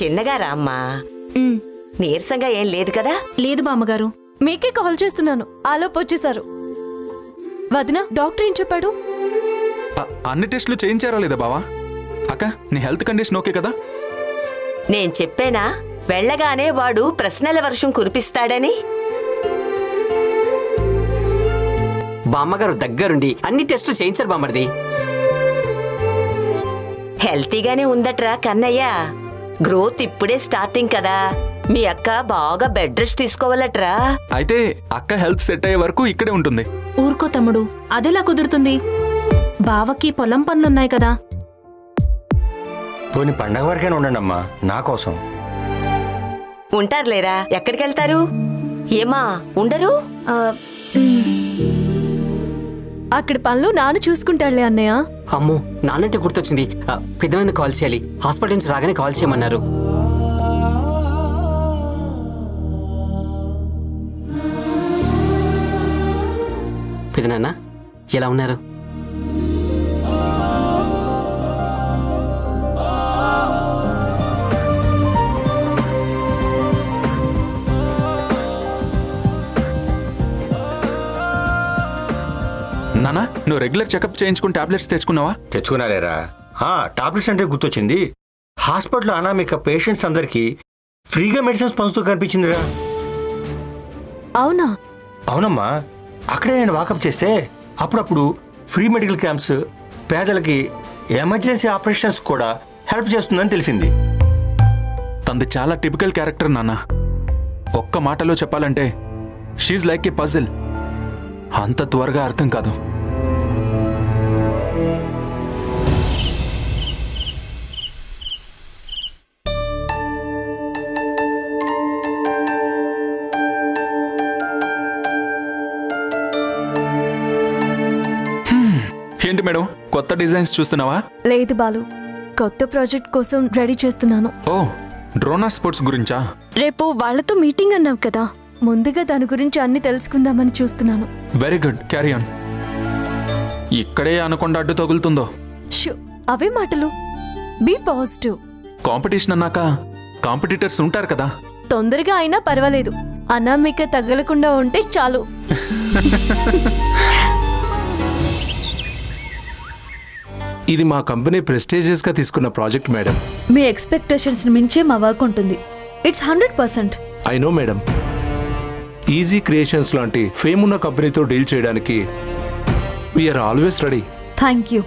చిన్నగా రామ్మా. నీరసంగా ఏం లేదు కదా? లేదు బామ్మగారు. మీకే కాల్ చేస్తున్నాను, ఆలోపు వచ్చేసారు. వదిన, డాక్టర్ ఏం చెప్పాడు? అన్ని టెస్టులు చేయించారా లేదా బావా? అక్క, నీ హెల్త్ కండిషన్ ఓకే కదా? నేను చెప్పేనా వెళ్ళగానే వాడు ప్రశ్నల వర్షం కురిపిస్తాడని? బామ్మగారు దగ్గరుండి అన్ని టెస్టులు చేయించారు బామ్మర్ది. హెల్తీగానే ఉందట్రా కన్నయ్య. గ్రోత్ ఇప్పుడే స్టార్టింగ్ కదా. మీ అక్క బాగా బెడ్ రెస్ట్ తీసుకోవాలట్రా. అయితే అక్క హెల్త్ సెట్ అయ్యే వరకు ఇక్కడే ఉంటుంది. ఊరుకో తమ్ముడు, అదెలా కుదురుతుంది? బావకి పొలం పనులున్నాయి కదా. పోనీ పండగ వరకైనా ఉండండి అమ్మా, నా కోసం. ఉంటారులేరా, ఎక్కడికి వెళ్తారు? ఏమా ఉండరు? అక్కడ పనులు నాన్న చూసుకుంటాడులే అన్నయ్య. అమ్మో, నాన్నంటే గుర్తొచ్చింది. పెద్దమైన కాల్ చేయాలి. హాస్పిటల్ నుంచి రాగానే కాల్ చేయమన్నారు. పెద్దనాన్న ఎలా ఉన్నారు? నానా, నువ్వు రెగ్యులర్ చెకప్ చేయించుకుని టాబ్లెట్స్ తెచ్చుకున్నావా? తెచ్చుకున్నాలేరా. టాబ్లెట్స్ అంటే గుర్తొచ్చింది. హాస్పిటల్ అనామిక పేషెంట్స్ అందరికి ఫ్రీగా మెడిసిన్స్ పంచుతూ కనిపించిందిరా. అవునా? అవునమ్మా, అక్కడే నేను వాకప్ చేస్తే అప్పుడప్పుడు ఫ్రీ మెడికల్ క్యాంప్స్, పేదలకి ఎమర్జెన్సీ ఆపరేషన్స్ కూడా హెల్ప్ చేస్తుందని తెలిసింది. తనది చాలా టిపికల్ క్యారెక్టర్ నాన్న. ఒక్క మాటలో చెప్పాలంటే షీజ్ లైక్ ఏ పజిల్. అంత త్వరగా అర్థం కాదు. ఏంటి మేడం, కొత్త డిజైన్స్ చూస్తున్నావా? లేదు బాలు, కొత్త ప్రాజెక్ట్ కోసం రెడీ చేస్తున్నాను. ఓ, డ్రోనా స్పోర్ట్స్ గురించా? రేపు వాళ్లతో మీటింగ్ అన్నావు కదా, ముందుగా దాని గురించి అన్ని తెలుసుకుందామని చూస్తున్నాను. Very good, carry on. ఇక్కడే అనకుండా అడ్డు తగులుతుందో? అవే మాటలు. Be positive. కాంపిటీషన్ అన్నాక కాంపిటీటర్స్ ఉంటారు కదా. తొందరగా అయినా పర్వాలేదు, అనామిక తగలకుండా ఉంటే చాలు. ఇది మా కంపెనీ ప్రెస్టీజియస్ గా తీసుకున్న ప్రాజెక్ట్ మేడం. మీ ఎక్స్పెక్టేషన్స్ మించే మా వర్క్ ఉంటుంది. It's 100%. I know madam. Easy creations లాంటి ఫేమ్ ఉన్న కంపెనీతో డీల్ చేయడానికి we are always ready. Thank you.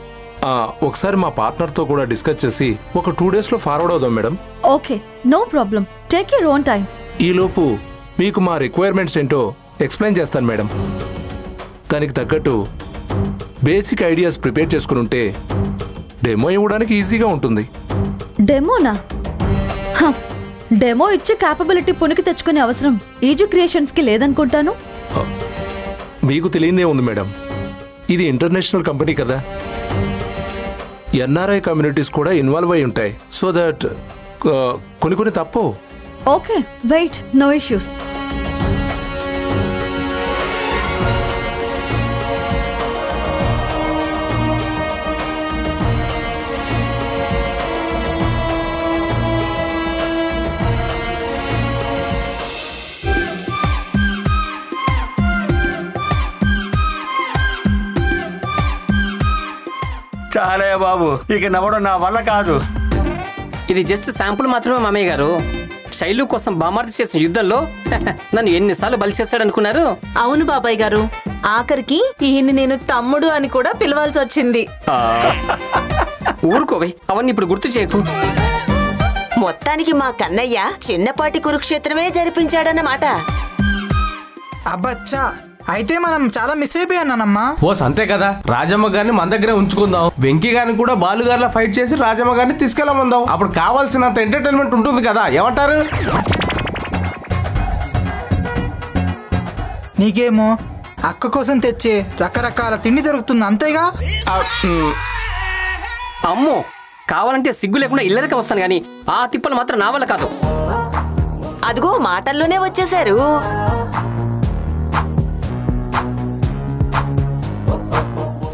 ఒకసారి మా పార్ట్నర్తో కూడా డిస్కస్ చేసి ఒక 2 daysలో ఫార్వర్డ్ అవుదాం madam. Okay, no problem. Take your own time. ఈలోపు మీకు మా రిక్వైర్మెంట్స్ ఏంటో ఎక్స్ప్లెయిన్ చేస్తాను మేడం. దానికి తగ్గట్టు బేసిక్ ఐడియాస్ ప్రిపేర్ చేసుకుని ఉంటే డెమో ఇవ్వడానికి ఈజీగా ఉంటుంది. డెమోనా? డెమో ఇచ్చే క్యాపబిలిటీ పునికి తెచ్చుకునే అవసరం ఈజీ క్రియేషన్స్కి లేదనుకుంటాను. మీకు తెలియదే ఉంది మేడం, ఇది ఇంటర్నేషనల్ కంపెనీ కదా. ఎన్ఆర్ఐ కమ్యూనిటీస్ కూడా ఇన్వాల్వ్ అయి ఉంటాయి. సో దట్ కొన్ని తప్పు. Okay, wait, no issues. చాలే బాబు, ఇక నవ్వడం నా వల్ల కాదు. ఇది జస్ట్ శాంపుల్ మాత్రమే మామయ్య గారు. శైలు కోసం బామార్ది చేసిన యుద్ధంలో నన్ను ఎన్నిసార్లు బలి చేస్తాడనుకున్నారు? అవును బాబాయ్ గారు, ఆఖరికి ఈయన్ని నేను తమ్ముడు అని కూడా పిలవాల్సి వచ్చింది. ఊరుకోవే, అవన్నీ ఇప్పుడు గుర్తు చేయకు. మొత్తానికి మా కన్నయ్య చిన్నపాటి కురుక్షేత్రమే జరిపించాడన్నమాట. అబ్బచ్చా, అయితే మనం చాలా మిస్ అయిపోయానమ్మా. ఓస్ అంతే కదా, రాజమ్మ గారిని మన దగ్గరే ఉంచుకుందాం. వెంకీ గారిని కూడా బాలుగారిలా ఫైట్ చేసి రాజమ్మ గారిని తీసుకెళ్ళమందాం. అప్పుడు కావాల్సినంత ఎంటర్టైన్మెంట్ ఉంటుంది కదా, ఏమంటారు? నీకేమో అక్క కోసం తెచ్చే రకరకాల తిండి దొరుకుతుంది, అంతేగా? అమ్మో, కావాలంటే సిగ్గు లేకుండా ఇల్లరిక వస్తాను గాని ఆ తిప్పలు మాత్రం నా వల్ల కాదు. అదిగో మాటల్లోనే వచ్చేశారు.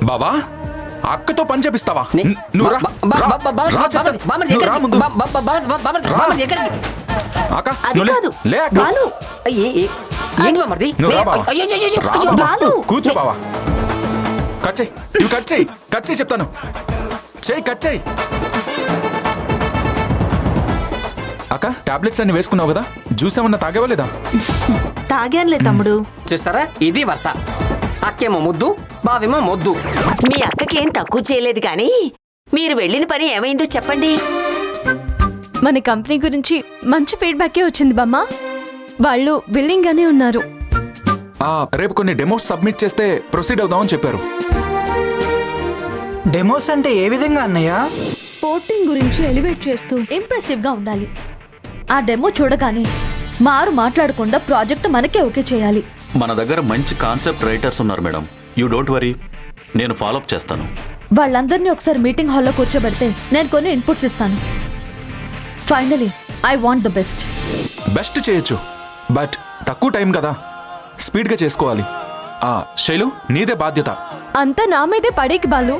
బావా, అక్కతో పని చేపిస్తావా? నే- నువ్వు రా. బా- బా- రా. బా- బా- రా బా- చెప్తాను. బామ్మర్ది నువ్వు రా ఎక్కడికి? ముందు. బా- బా- బా- బా- బామ్మర్ది- బామ్మర్ది ఎక్కడికి? అక్క, అది నువ్వు లే. కాదు. లే అక్క. బాలు. ఏంటి బామ్మర్ది? నువ్వు రా బావ. అయ్యో, అయ్యో, అయ్యో, రా అయ్యో, బావ. బాలు. కూర్చో బావా. కట్ చేయి. ఇవి కట్ చేయి. కట్ చేయి చెప్తాను. చేయి కట్ చేయి. అక్క టాబ్లెట్స్ అన్ని వేసుకున్నావు కదా, జ్యూస్ ఏమన్నా తాగేవా లేదా? తాగానులే తమ్ముడు. చూస్తారా, ఇది వరుస. అక్కేమో ముద్దు, బావేమో మొద్దు. మీ అక్కకి ఏం తక్కువ చేయలేదు కానీ మీరు వెళ్ళిన పని ఏమైందో చెప్పండి. మన కంపెనీ గురించి మంచి ఫీడ్బ్యాకే వచ్చింది బామ్మ. వాళ్ళు విల్లింగ్ గానే ఉన్నారు. రేపు కొన్ని డెమోస్ సబ్మిట్ చేస్తే ప్రొసీడ్ అవుదామని చెప్పారు. డెమోస్ అంటే ఏ విధంగా అన్నయ్య? స్పోర్టింగ్ గురించి ఎలివేట్ చేస్తూ ఇంప్రెసివ్ గా ఉండాలి. ఆ డెమో చూడగానే మారు మాట్లాడకుండా ప్రాజెక్ట్ మనకే ఓకే చేయాలి. మన దగ్గర మంచి కాన్సెప్ట్ రైటర్స్ ఉన్నారు మేడం. యూ డోంట్ వరీ, నేను ఫాలోఅప్ చేస్తాను. వాళ్ళందరినీ ఒకసారి మీటింగ్ హాల్లో కూర్చోబెడితే నేను కొన్ని ఇన్పుట్స్ ఇస్తాను. Finally I want the best. Best చేయొచ్చు, బట్ తక్కువ టైం కదా, స్పీడ్గా చేసుకోవాలి. శైలు నీదే బాధ్యత. అంతా నా మీదే పడేకి బాలు.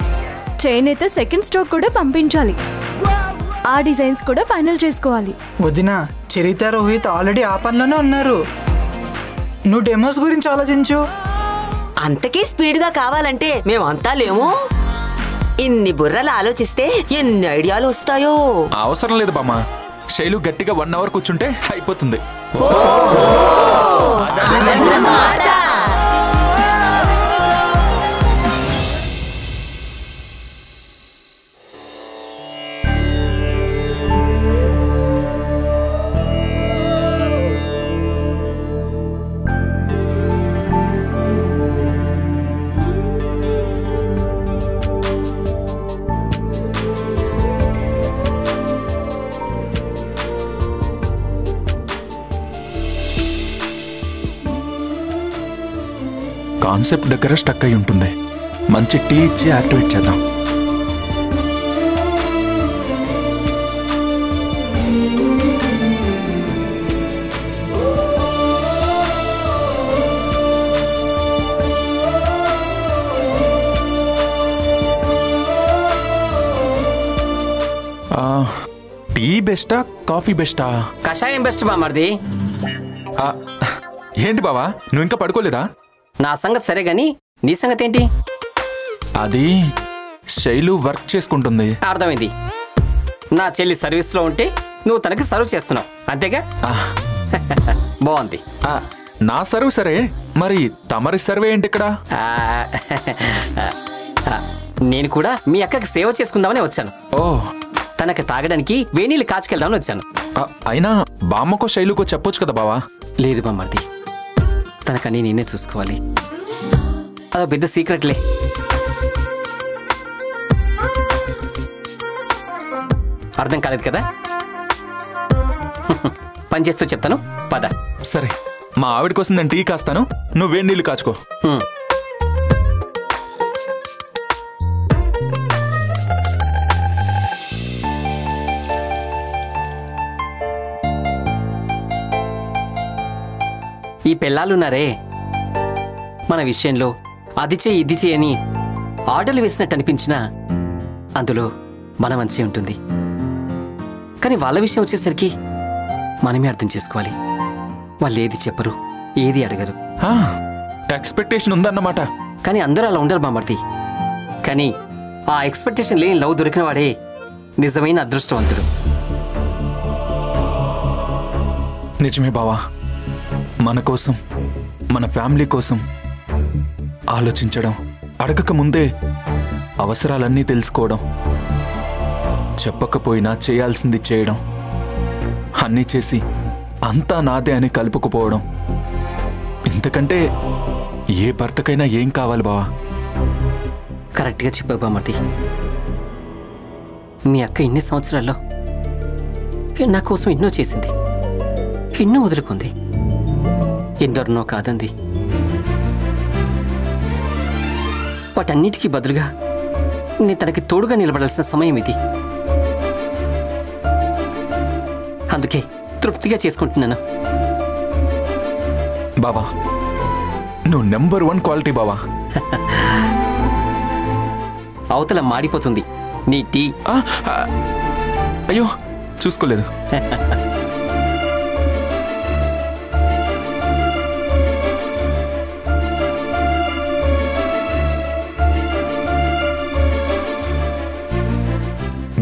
చేనేత సెకండ్ స్టాక్ కూడా పంపించాలి. ఆ డిజైన్స్ కూడా ఫైనల్ చేసుకోవాలి. వదిన, చరిత రోహిత్ ఆల్రెడీ ఆ పనిలోనే ఉన్నారు. నువ్వు డెమోస్ గురించి ఆలోచించు. అంతకీ స్పీడ్గా కావాలంటే మేమంతా లేము. ఇన్ని బుర్రలు ఆలోచిస్తే ఎన్ని ఐడియాలు వస్తాయో. అవసరం లేదు బామ్మ, శైలు గట్టిగా 1 అవర్ కూర్చుంటే అయిపోతుంది. కాన్సెప్ట్ దగ్గర స్టక్ అయి ఉంటుంది. మంచి టీ ఇచ్చి యాక్టివేట్ చేద్దాం. టీ బెస్టా కాఫీ బెస్టా? కషాయం బెస్ట్ బామ్మర్ది. ఏంటి బావా, నువ్వు ఇంకా పడుకోలేదా? నా సంగతి సరే గాని నీ సంగతి ఏంటి? అది శైలు వర్క్ చేసుకుంటుంది. అర్థమైంది. నా చెల్లి సర్వీస్ లో ఉంటే నువ్వు తనకి సర్వ్ చేస్తున్నావు, అంతేగా? బాగుంది. నా సర్వ్ సరే, మరి తమరి సర్వే ఏంటి ఇక్కడ? నేను కూడా మీ అక్కకి సేవ చేసుకుందామని వచ్చాను. ఓ, తనకి తాగడానికి వేణీళ్ళు కాచుకెళ్దామని వచ్చాను. అయినా బామ్మకో శైలుకో చెప్పొచ్చు కదా బావా. లేదు బామ్మర్ది, తనకని నేనే చూసుకోవాలి. అదో పెద్ద సీక్రెట్లే. అర్థం కాలేదు కదా? పని చేస్తూ చెప్తాను, పద. సరే, మా ఆవిడ కోసం నేను టీ కాస్తాను, నువ్వు వేడి నీళ్ళు కాచుకో. ఈ పెళ్ళాలున్నారే, మన విషయంలో అది చేయి ఇది చేయని ఆర్డర్లు వేసినట్టు అనిపించినా అందులో మన మంచి ఉంటుంది. కానీ వాళ్ళ విషయం వచ్చేసరికి మనమే అర్థం చేసుకోవాలి. వాళ్ళు ఏది చెప్పరు, ఏది అడగరు. ఎక్స్పెక్టేషన్ ఉందన్నమాట. కానీ అందరూ అలా ఉండరు బామ్మర్ది. కానీ ఆ ఎక్స్పెక్టేషన్ లేని లవ్ దొరికిన వాడే నిజమైన అదృష్టవంతుడు. నిజమే బావా, మన కోసం, మన ఫ్యామిలీ కోసం ఆలోచించడం, అడగక ముందే అవసరాలన్నీ తెలుసుకోవడం, చెప్పకపోయినా చేయాల్సింది చేయడం, అన్నీ చేసి అంతా నాదే అని కలుపుకుపోవడం, ఇంతకంటే ఏ భర్తకైనా ఏం కావాలి బావా? కరెక్ట్గా చెప్పావు బామ్మర్ది. మీ అక్క ఇన్ని సంవత్సరాల్లో నా కోసం ఎన్నో చేసింది, ఎన్నో వదులుకుంది, ఎందరినో కాదంది. వాటన్నిటికీ బదులుగా నేను తనకి తోడుగా నిలబడాల్సిన సమయం ఇది. అందుకే తృప్తిగా చేసుకుంటున్నాను. బావా, నువ్వు నెంబర్ 1 క్వాలిటీ బావా. అవతల మాడిపోతుంది నీ టీ. అయ్యో చూసుకోలేదు.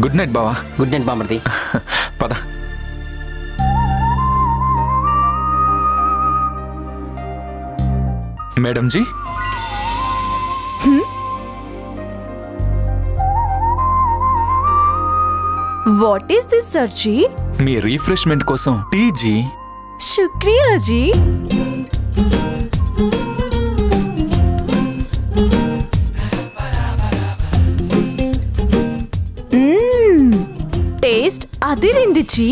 గుడ్ నైట్ బావా. గుడ్ నైట్ బామర్ది. పద. Madam ji, what is this sir ji? మీ రిఫ్రెష్మెంట్ కోసం టీ జీ. శుక్రియా జీ. టేస్ట్ అదిరింది జీ.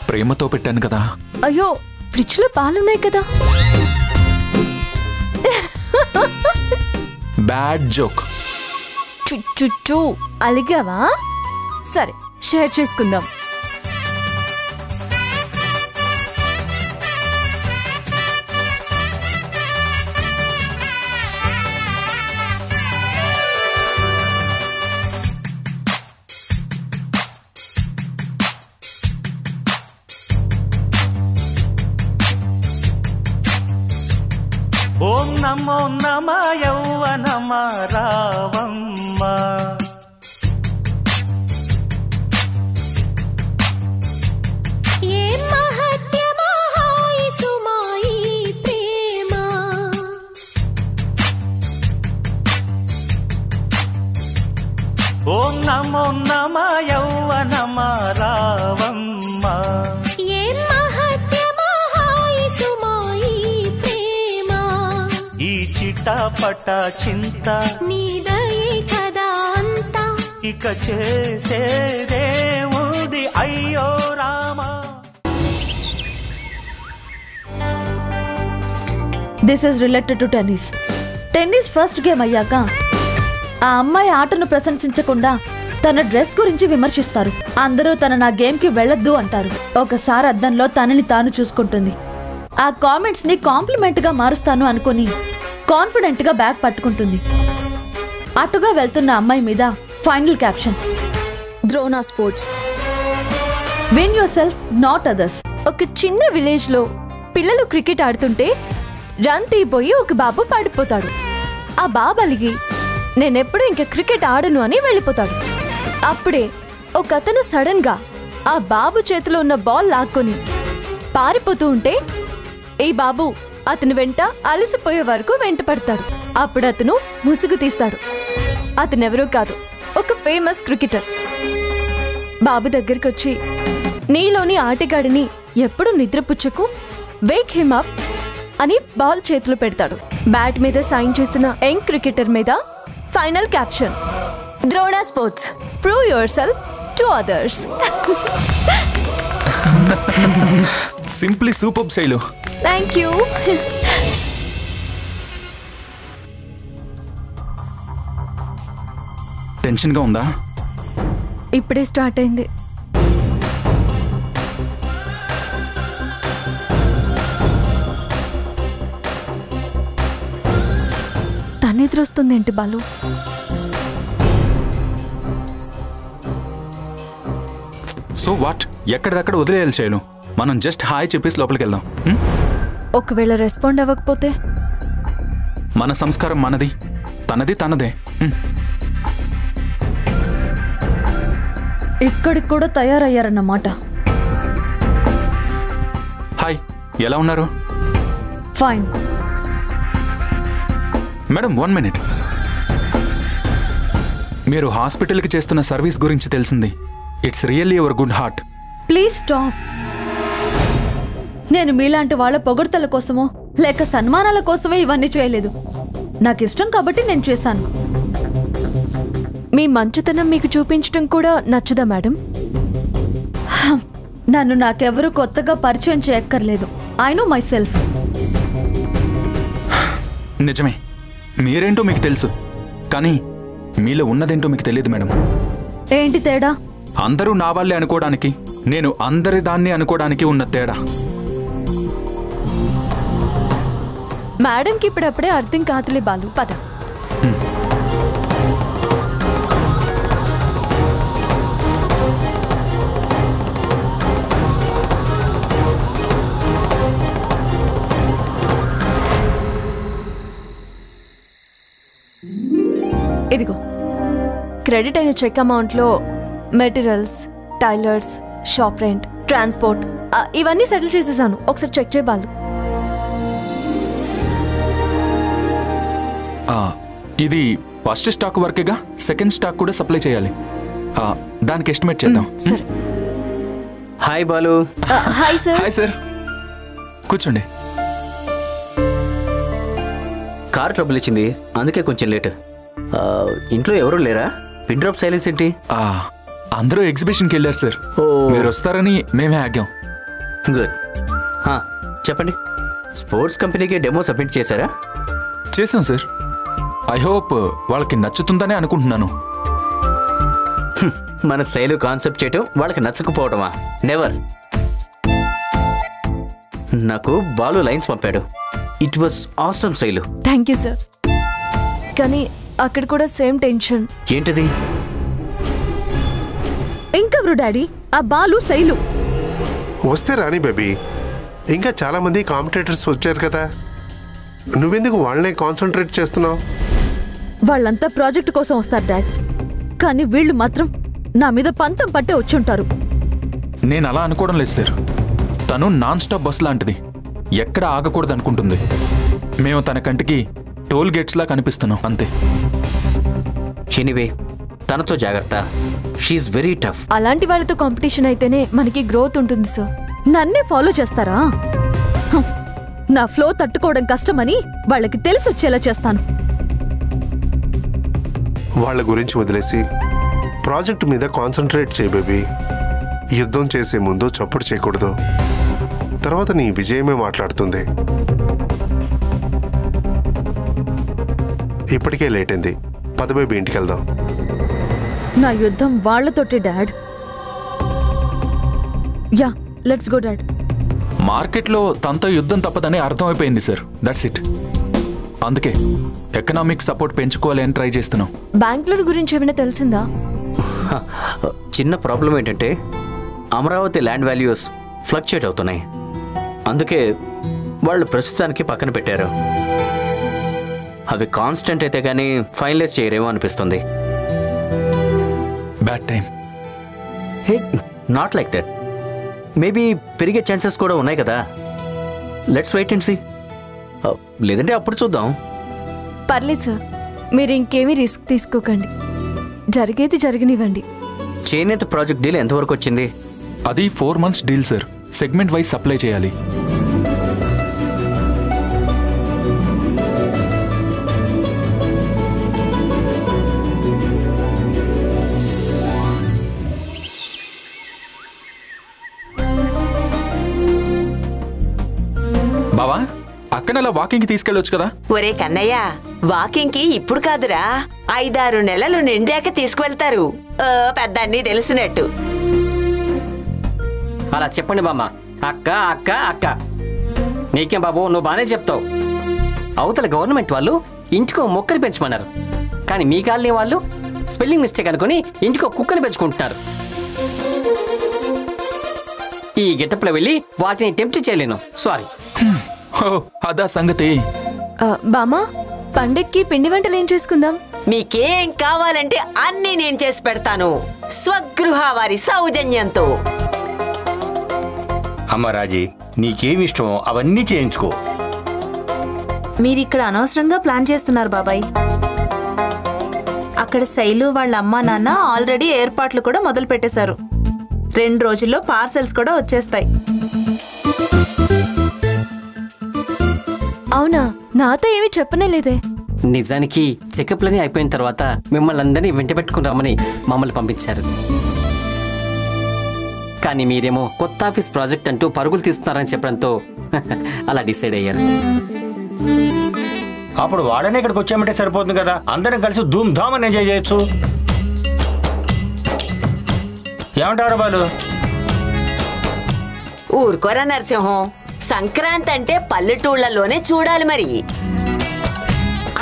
ప్రేమతో పెట్టాను కదా. అయ్యో ఫ్రిడ్జ్ లో పాలున్నాయి కదా. Bad joke. చుట్టూ అలిగావా? సరే షేర్ చేసుకుందాం. ఓం నమో నమ యౌవనమ రావమ్మ. ఓం నమో నమ యౌవనమ రావమ్మ. ఈ చిటపట చింత నీదయే కదా అంత, ఇక చేసేదేముంది అయ్యో Rama. This is related to tennis. Tennis first game అయ్యాక ఆ అమ్మాయి ఆటను ప్రశంసించకుండా తన డ్రెస్ గురించి విమర్శిస్తారు. అందరూ తన నా గేమ్కి వెళ్ళొద్దు అంటారు. ఒకసారి అద్దంలో తనని తాను చూసుకుంటుంది. ఆ కామెంట్స్ ని కాంప్లిమెంట్ గా మారుస్తాను అనుకుని కాన్ఫిడెంట్ గా బ్యాగ్ పట్టుకుంటుంది. అటుగా వెళ్తున్న అమ్మాయి మీద final caption, Drona sports, win your self not others. ఒక చిన్న విలేజ్ లో పిల్లలు క్రికెట్ ఆడుతుంటే రన్ తీపోయి ఒక బాబు పడిపోతాడు. ఆ బాబు అలిగి నేనెప్పుడు ఇంకా క్రికెట్ ఆడను అని వెళ్ళిపోతాడు. అప్పుడే ఒక అతను సడన్ గా ఆ బాబు చేతిలో ఉన్న బాల్ లాక్కొని పారిపోతూ ఉంటే ఈ బాబు అతని వెంట అలసిపోయే వరకు వెంట పడతాడు. అప్పుడు అతను ముసుగు తీస్తాడు. అతనెవరూ కాదు, ఒక ఫేమస్ క్రికెటర్. బాబు దగ్గరికి వచ్చి నీలోని ఆటగాడిని ఎప్పుడు నిద్రపుచ్చకు, వేక్ హిమ్ అప్ అని బాల్ చేతిలో పెడతాడు. బ్యాట్ మీద సైన్ చేస్తున్న యంగ్ క్రికెటర్ మీద final caption, Drona sports, prove your self to others. Simply super Shailu. Thank you. టెన్షన్గా ఉందా? ఇప్పుడే స్టార్ట్ అయింది. తనెదురొస్తుంది ఏంటి బాలు? సో వాట్, ఎక్కడిదక్కడ వదిలేయాలి శైలు. మనం జస్ట్ హాయ్ చెప్పేసి లోపలికి వెళ్దాం. ఒకవేళ రెస్పాండ్ అవ్వకపోతే? మన సంస్కారం మనది, తనది తనదే. ఇక్కడికి కూడా తయారయ్యారన్నమాట. హాయ్, ఎలా ఉన్నారు? ఫైన్. Madam 1 minute. మీరు హాస్పిటల్కి చేస్తున్న సర్వీస్ గురించి తెలిసింది. It's really your good heart. Please stop. నేను మీలాంటి వాళ్ళ పొగడ్తల కోసమో లేక సన్మానాల కోసమో ఇవన్నీ చేయలేదు. నాకు ఇష్టం కాబట్టి నేను చేశాను. మీ మంచితనం మీకు చూపించడం కూడా నచ్చదా మేడం? నన్ను నాకెవరూ కొత్తగా పరిచయం చేయక్కర్లేదు. I know my self. నిజమే, మీరేంటో మీకు తెలుసు, కానీ మీలో ఉన్నదేంటో మీకు తెలియదు మేడం. ఏంటి తేడా? అందరూ నా వాళ్ళే అనుకోవడానికి, నేను అందరి దాన్ని అనుకోవడానికి ఉన్న తేడా. మేడంకి ఇప్పుడప్పుడే అర్థం కాదులే బాలు, పద. ఇదిగో క్రెడిట్ అయిన చెక్ అమౌంట్లో materials, tailors, shop rent, transport ఇవన్నీ సెటిల్ చేసేసాను. ఒకసారి చెక్ చేయబాలు. ఇది ఫస్ట్ స్టాక్ వరకేగా, సెకండ్ స్టాక్ కూడా సప్లై చేయాలి. దానికి ఎస్టిమేట్ చేద్దాం. సరే. Hi Balu. Hi sir. Hi sir, కూర్చోండి. కార్ ట్రబుల్ ఇచ్చింది, అందుకే కొంచెం లేట్. ఇంట్లో ఎవరు లేరా? పిన్ డ్రాప్ సైలెన్స్ ఏంటి? అందరూ ఎగ్జిబిషన్కి వెళ్ళారు సార్. మీరు వస్తారని మేమే ఆగాం. గుడ్. చెప్పండి, స్పోర్ట్స్ కంపెనీకి డెమో సబ్మిట్ చేశారా? చేసాం సార్. ఐ హోప్ వాళ్ళకి నచ్చుతుందనే అనుకుంటున్నాను. మన శైలు కాన్సెప్ట్ చేయటం వాళ్ళకి నచ్చకపోవటమా? నెవర్. నాకు బాలు లైన్స్ పంపాడు. It was awesome Shailu. Thank you sir. కానీ అక్కడ కూడా సేమ్ టెన్షన్. ఏంటిది? ఇంకెవరు డాడీ? ఆ బాలు, శైలు వస్తే రాని బేబీ. ఇంకా చాలా మంది కాంపిటేటర్స్ వచ్చారు కదా, నువ్వెందుకు వాళ్ళనే కాన్సన్ట్రేట్ చేస్తున్నావు? వాళ్ళంతా ప్రాజెక్ట్ కోసం వస్తారు డాడ్, కానీ వీళ్ళు మాత్రం నా మీద పంతం పట్టే వచ్చుంటారు. నేను అలా అనుకోవడం లేదు సార్. తను నాన్ స్టాప్ బస్ లాంటిది, ఎక్కడ ఆగకూడదు అనుకుంటుంది. మేము తన కంటికి టోల్ గేట్స్ లా కనిపిస్తున్నాం అంతే. ఎనీవే, తనతో జాగ్రత్త. She is very tough. అలాంటి వాళ్ళతో కాంపిటీషన్ అయితేనే మనకి గ్రోత్ ఉంటుంది సార్. నన్నే ఫాలో చేస్తారా? నా ఫ్లో తట్టుకోవడం కష్టమని వాళ్ళకి తెలిసి వచ్చేలా చేస్తాను. వాళ్ళ గురించి వదిలేసి ప్రాజెక్ట్ మీద కాన్సన్ట్రేట్ చేయి బేబీ. యుద్ధం చేసే ముందు చప్పుడు చేయకూడదు, తర్వాత నీ విజయమే మాట్లాడుతుంది. ఇప్పటికే లేట్ అయింది, పద బేబీ, ఇంటికి వెళ్దాం. నా యుద్ధం వాళ్ళతోటి dad. Yeah, let's go dad. మార్కెట్లో తనతో యుద్ధం తప్పదని అర్థమైపోయింది సార్. That's it. అందుకే ఎకనామిక్ సపోర్ట్ పెంచుకోవాలి అని ట్రై చేస్తున్నాం. బ్యాంకుల గురించి ఏమైనా తెలిసిందా? చిన్న ప్రాబ్లం ఏంటంటే అమరావతి ల్యాండ్ వాల్యూస్ ఫ్లక్చుయేట్ అవుతున్నాయి. అందుకే వాళ్ళు ప్రస్తుతానికి పక్కన పెట్టారు. అవి కాన్స్టెంట్ అయితే కానీ ఫైనలైజ్ చేయరేమో అనిపిస్తుంది. Bad time. Hey, not like that. Maybe పెరిగే ఛాన్సెస్ కూడా ఉన్నాయి కదా. Let's wait and see. లేదంటే అప్పుడు చూద్దాం. పర్లేదు సార్, మీరు ఇంకేమీ రిస్క్ తీసుకోకండి. జరిగేది జరగనివ్వండి. చేనేత ప్రాజెక్ట్ డీల్ ఎంతవరకు వచ్చింది? అది 4 months deal sir. Segment wise supply చేయాలి. బావా, అక్కనలా వాకింగ్కి తీసుకెళ్ళొచ్చు కదా? ఒరే కన్నయ్య, వాకింగ్ కి ఇప్పుడు కాదురా, 5-6 నెలలు నిండాక తీసుకువెళ్తారు. పెద్ద అన్నీ తెలిసినట్టు. అలా చెప్పండి బామ్మ. అక్క అక్క అక్క. నీకేం బాబు, నువ్వు బానే చెప్తావు. అవతల గవర్నమెంట్ వాళ్ళు ఇంటికో మొక్కని పెంచమన్నారు, కానీ మీ కాలనీ వాళ్ళు స్పెల్లింగ్ మిస్టేక్ అనుకుని ఇంటికో కుక్కని పెంచుకుంటున్నారు. ఈ గెటప్లో వెళ్ళి వాటిని టెంప్ట్ చేయలేను. సారీ. అదా సంగతి. బామా, పండక్కి పిండి వంటలు ఏం చేసుకుందాం? మీకేం కావాలంటే అన్నీ నేను చేసి పెడతాను, స్వగృహ వారి సౌజన్యంతో. అమ్మ రాజీ, నీకేమి ఇష్టమో అవన్నీ చేయించుకో. మీరిక్కడ అనవసరంగా ప్లాన్ చేస్తున్నారు బాబాయ్. అక్కడ శైలు వాళ్ళ అమ్మా నాన్న ఆల్రెడీ ఏర్పాట్లు కూడా మొదలు పెట్టేశారు. 2 రోజుల్లో పార్సెల్స్ కూడా వచ్చేస్తాయి. అవునా? నాతో ఏమీ చెప్పనే లేదే. నిజానికి చెకప్లని అయిపోయిన తర్వాత మిమ్మల్ని అందరినీ వెంట పెట్టుకుని రమ్మని మమ్మల్ని పంపించారు. కానీ మీరేమో కొత్త ఆఫీస్ ప్రాజెక్ట్ అంటూ పరుగులు తీస్తున్నారని చెప్పడంతో అలా డిసైడ్ అయ్యారు. అప్పుడు వాడనే ఇక్కడికి వచ్చామంటే సరిపోతుంది కదా, అందరం కలిసి ధూమ్ ధామ్ అని ఎంజాయ్ చేయొచ్చు. ఏమంటారు బాలు? ఊరుకోరా నరసింహం, సంక్రాంతి అంటే పల్లెటూళ్లలోనే చూడాలి. మరి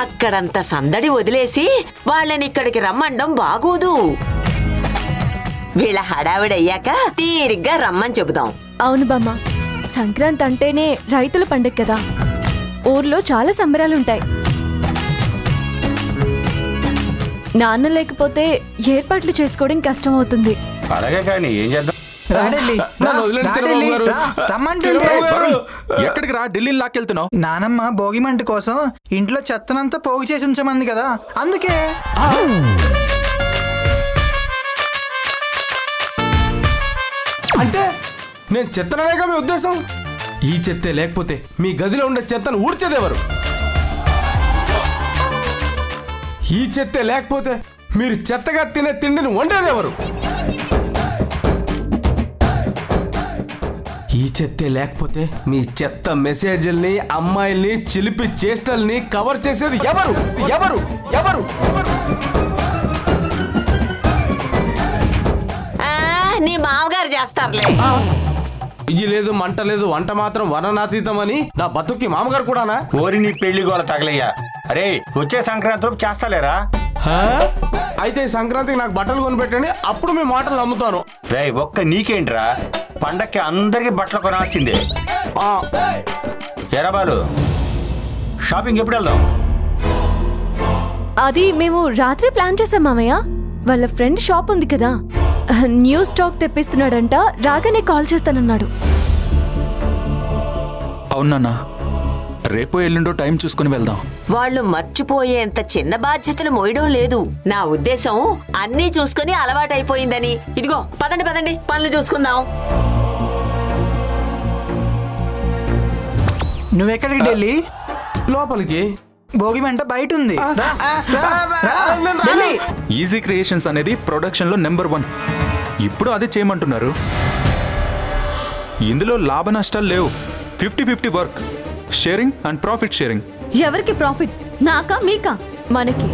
అక్కడంత సందడి వదిలేసి వాళ్ళని ఇక్కడికి రమ్మండం బాగోదు. వీళ్ళ హడావిడయ్యాక తీరిగ్గా రమ్మని చెబుదాం. అవును బామ్మ, సంక్రాంతి అంటేనే రైతుల పండుగ కదా. ఊర్లో చాలా సంబరాలుంటాయి. నాన్న లేకపోతే ఏర్పాట్లు చేసుకోవడం కష్టం అవుతుంది. అలాగే కానీ ఏం చేద్దాం? ఎక్కడికి రా? ఢిల్లీ లాక్కెళ్తున్నావు? నానమ్మ భోగిమంట కోసం ఇంట్లో చెత్తనంతా పోగు చేసి ఉంచమంది కదా, అందుకే. అంటే నేను చెత్తననేగా మీ ఉద్దేశం? ఈ చెత్తే లేకపోతే మీ గదిలో ఉండే చెత్తను ఊడ్చేదెవరు? ఈ చెత్తే లేకపోతే మీరు చెత్తగా తినే తిండిని వండేదెవరు? ఈ చెత్తే లేకపోతే మీ చెత్త మెసేజ్ల్ని, అమ్మాయిల్ని, చిలిపి చేష్టల్ని కవర్ చేసేది ఎవరు? ఎవరు? ఎవరు? నీ మామగారు చేస్తారులే. ఇయ్యి లేదు, మంట లేదు, వంట మాత్రం వర్ణనాతీతం అని నా బతుక్కి మామగారు కూడానా? ఓరి నీ పెళ్లి గోల తగలయ్యా. అరే వచ్చే సంక్రాంతి చేస్తాలేరా? అయితే ఈ సంక్రాంతికి నాకు బట్టలు కొనిపెట్టండి, అప్పుడు మీ మాటలు నమ్ముతాను. రే ఒక్క నీకేంట్రా, పండక్కి అందరికి బట్టలు కొనాల్సిందే. ఎరా బాలు, షాపింగ్ ఎప్పుడు వెళ్దాం? అది మేము రాత్రి ప్లాన్ చేసాం మామయ్య. వాళ్ళ ఫ్రెండ్ షాప్ ఉంది కదా, న్యూ స్టాక్ తెప్పిస్తున్నాడంట, రాగానే కాల్ చేస్తానన్నాడు. అవునన్నా, రేపో ఎల్లుండో టైం చూసుకుని వెళ్దాం. వాళ్ళు మర్చిపోయేంత చిన్న బాధ్యతలు మోయడం లేదు. నా ఉద్దేశం అన్నీ చూసుకుని అలవాటైపోయిందని. ఇదిగో పదండి పదండి, పనులు చూసుకుందాం. నువ్వెక్కడికి ఢిల్లీ? లోపలికి. భోగిమంట బయట ఉంది. ఈజీ క్రియేషన్స్ అనేది ప్రొడక్షన్ లో నెంబర్ 1. ఇప్పుడు అదే చేయమంటున్నారు. ఇందులో లాభ నష్టాలు లేవు. 50-50 work sharing and profit sharing. ఎవరికి ప్రాఫిట్? నాకా మీకా? మనకి.